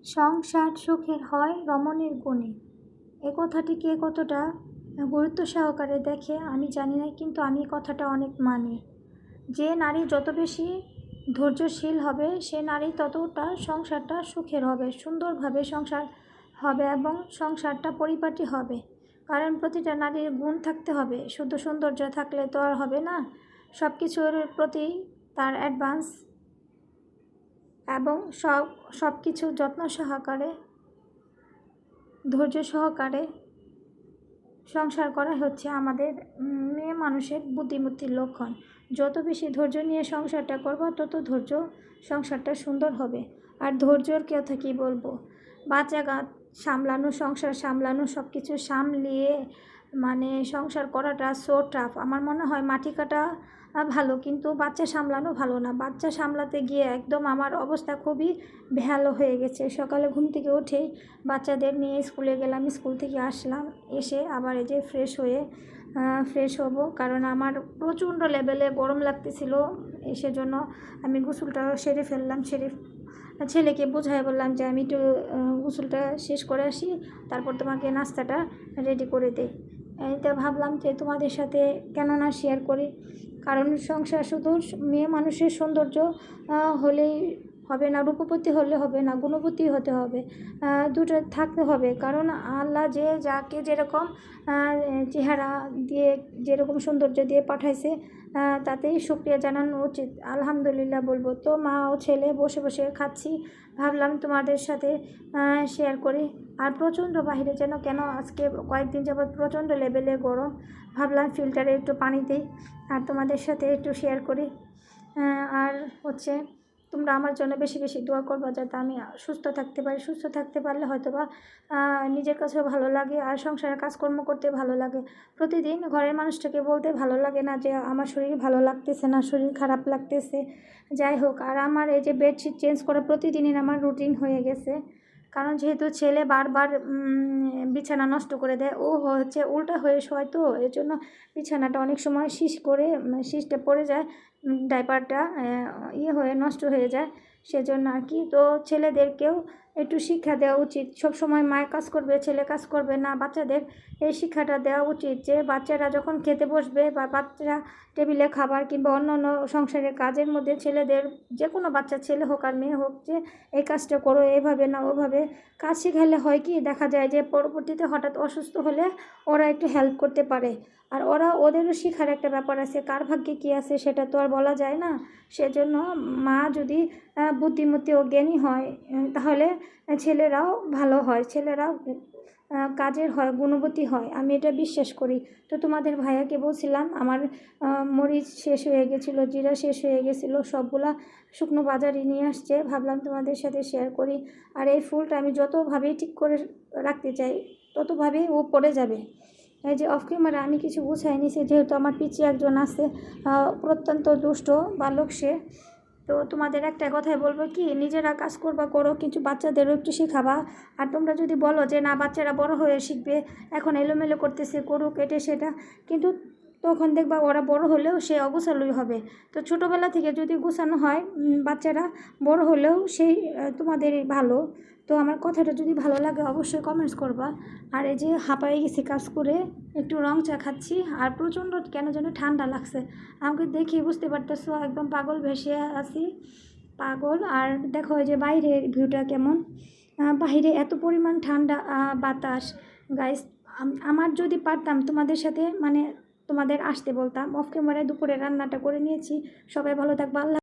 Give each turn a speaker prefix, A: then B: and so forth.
A: সংসার সুখের হয় রমণীর গুণে। এ কথাটি কে কতটা গুরুত্ব সহকারে দেখে আমি জানি না, কিন্তু আমি কথাটা অনেক মানি। যে নারী যত বেশি ধৈর্যশীল হবে সে নারী ততটা সংসারটা সুখের হবে, সুন্দরভাবে সংসার হবে এবং সংসারটা পরিপাটি হবে। কারণ প্রতিটা নারীর গুণ থাকতে হবে, শুধু সৌন্দর্য থাকলে তো আর হবে না। সব কিছুর প্রতি তার অ্যাডভান্স এবং সব কিছু যত্ন সহকারে, ধৈর্য সহকারে সংসার করা হচ্ছে আমাদের মেয়ে মানুষের বুদ্ধিমত্তির লক্ষণ। যত বেশি ধৈর্য নিয়ে সংসারটা করবো তত ধৈর্য সংসারটা সুন্দর হবে। আর ধৈর্যর কথা কী বলবো, বাচ্চা সামলানো, সংসার সামলানো, সব কিছু সামলিয়ে মানে সংসার করাটা সো টাফ। আমার মনে হয় মাটি কাটা ভালো, কিন্তু বাচ্চা সামলানো ভালো না। বাচ্চা সামলাতে গিয়ে একদম আমার অবস্থা খুবই বেহাল হয়ে গেছে। সকালে ঘুম থেকে উঠেই বাচ্চাদের নিয়ে স্কুলে গেলাম, স্কুল থেকে আসলাম, এসে আবার এই যে ফ্রেশ হব, কারণ আমার প্রচণ্ড লেভেলে গরম লাগতেছিল। সেজন্য আমি গোসলটা সেরে ফেললাম। ছেলেকে বোঝায় বললাম যে আমি একটু গোসলটা শেষ করে আসি, তারপর তোমাকে নাস্তাটা রেডি করে দিই। তো ভাবলাম যে তোমাদের সাথে কেন না শেয়ার করি, কারণ সংসার শুধু মেয়ে মানুষের সৌন্দর্য হলেই হবে না, রূপবতী হলে হবে না, গুণবতী হতে হবে, দুটো থাকতে হবে। কারণ আল্লাহ যে যাকে যেরকম চেহারা দিয়ে, যেরকম সৌন্দর্য দিয়ে পাঠাইছে, তাতেই শুকরিয়া জানানো উচিত, আলহামদুলিল্লাহ বলবো। তো মা ও ছেলে বসে বসে খাচ্ছি, ভাবলাম তোমাদের সাথে শেয়ার করি। আর প্রচণ্ড বাহিরে যেন কেন আজকে কয়েকদিন যাবৎ প্রচণ্ড লেভেলে গরম, ভাবলাম ফিল্টারে একটু পানি দিই আর তোমাদের সাথে একটু শেয়ার করি। আর হচ্ছে তোমরা আমার জন্য বেশি বেশি দোয়া করবা, যাতে আমি সুস্থ থাকতে পারি। সুস্থ থাকতে পারলে হয়তো বা নিজের কাছেও ভালো লাগে আর সংসারের কাজকর্ম করতে ভালো লাগে। প্রতিদিন ঘরের মানুষটাকে বলতে ভালো লাগে না যে আমার শরীর ভালো লাগতেছে না, শরীর খারাপ লাগতেছে। যাই হোক, আর আমার এই যে বেডশিট চেঞ্জ করা প্রতিদিনই আমার রুটিন হয়ে গেছে। কারণ যেহেতু ছেলে বারবার বিছানা নষ্ট করে দেয়, ও হচ্ছে উল্টা হয়ে শোয়, তো এর জন্য বিছানাটা অনেক সময় শিসটা পড়ে যায়, ডাইপারটা হয়ে নষ্ট হয়ে যায়। সেজন্য আর কি, তো ছেলেদেরকেও একটু শিক্ষা দেওয়া উচিত। সব সময় মায়ের কাজ করবে, ছেলে কাজ করবে না, বাচ্চাদের এই শিক্ষাটা দেওয়া উচিত যে বাচ্চারা যখন খেতে বসবে বা বাচ্চারা টেবিলে খাবার কিংবা অন্য অন্য সংসারের কাজের মধ্যে ছেলেদের, যে কোনো বাচ্চা, ছেলে হোক আর মেয়ে হোক, যে এই কাজটা করো, এভাবে না ওভাবে কাজ শেখালে হয় কি, দেখা যায় যে পরবর্তীতে হঠাৎ অসুস্থ হলে ওরা একটু হেল্প করতে পারে। আর ওদেরও শেখার একটা ব্যাপার আছে, কার ভাগ্যে কী আছে সেটা তো আর বলা যায় না। সেজন্য মা যদি বুদ্ধিমতী ও জ্ঞানী হয়, তাহলে ছেলেরাও ভালো হয়, ছেলেরাও কাজের হয়, গুণবতী হয়, আমি এটা বিশ্বাস করি। তো তোমাদের ভাইয়াকে বলছিলাম আমার মরিচ শেষ হয়ে গেছিলো, জিরা শেষ হয়ে গেছিলো, সবগুলা শুকনো বাজারে নিয়ে আসছে, ভাবলাম তোমাদের সাথে শেয়ার করি। আর এই ফুলটা আমি যতভাবেই ঠিক করে রাখতে চাই ততভাবেই ও পড়ে যাবে। এই যে অফ ক্যামেরা আমি কিছু গুছাই নিছি, যেহেতু আমার পিছিয়ে একজন আছে প্রত্যন্ত দুষ্ট বালক সে। তো তোমাদের একটা কথাই বলবো কি, নিজেরা কাজ করবা করো, কিছু বাচ্চাদেরও একটু শেখাবা। আর তোমরা যদি বলো যে না বাচ্চারা বড় হয়ে শিখবে, এখন এলোমেলো করতেছে, করুক এটা সেটা, কিন্তু তখন দেখবা ওরা বড় হলেও সে অগোছালোই হবে। তো ছোটোবেলা থেকে যদি গোছানো হয়, বাচ্চারা বড় হলেও সেই তোমাদেরই ভালো। তো আমার কথাটা যদি ভালো লাগে অবশ্যই কমেন্টস করবা। আর এই যে হাঁপায়ে গেছি কাজ করে, একটু রং চা খাচ্ছি, আর প্রচণ্ড কেন যেন ঠান্ডা লাগছে। আমাকে দেখে বুঝতে পারতেছো একদম পাগল ভেসে আছি, পাগল। আর দেখো এই যে বাইরের ভিউটা কেমন, বাইরে এত পরিমাণ ঠান্ডা বাতাস। গাইস, আমার যদি পারতাম তোমাদের সাথে তোমাদের আসতে বলতাম, অফ ক্যামেরায় দুপুরে রান্নাটা করে নিয়েছি। সবাই ভালো থাকবা, আল্লাহ।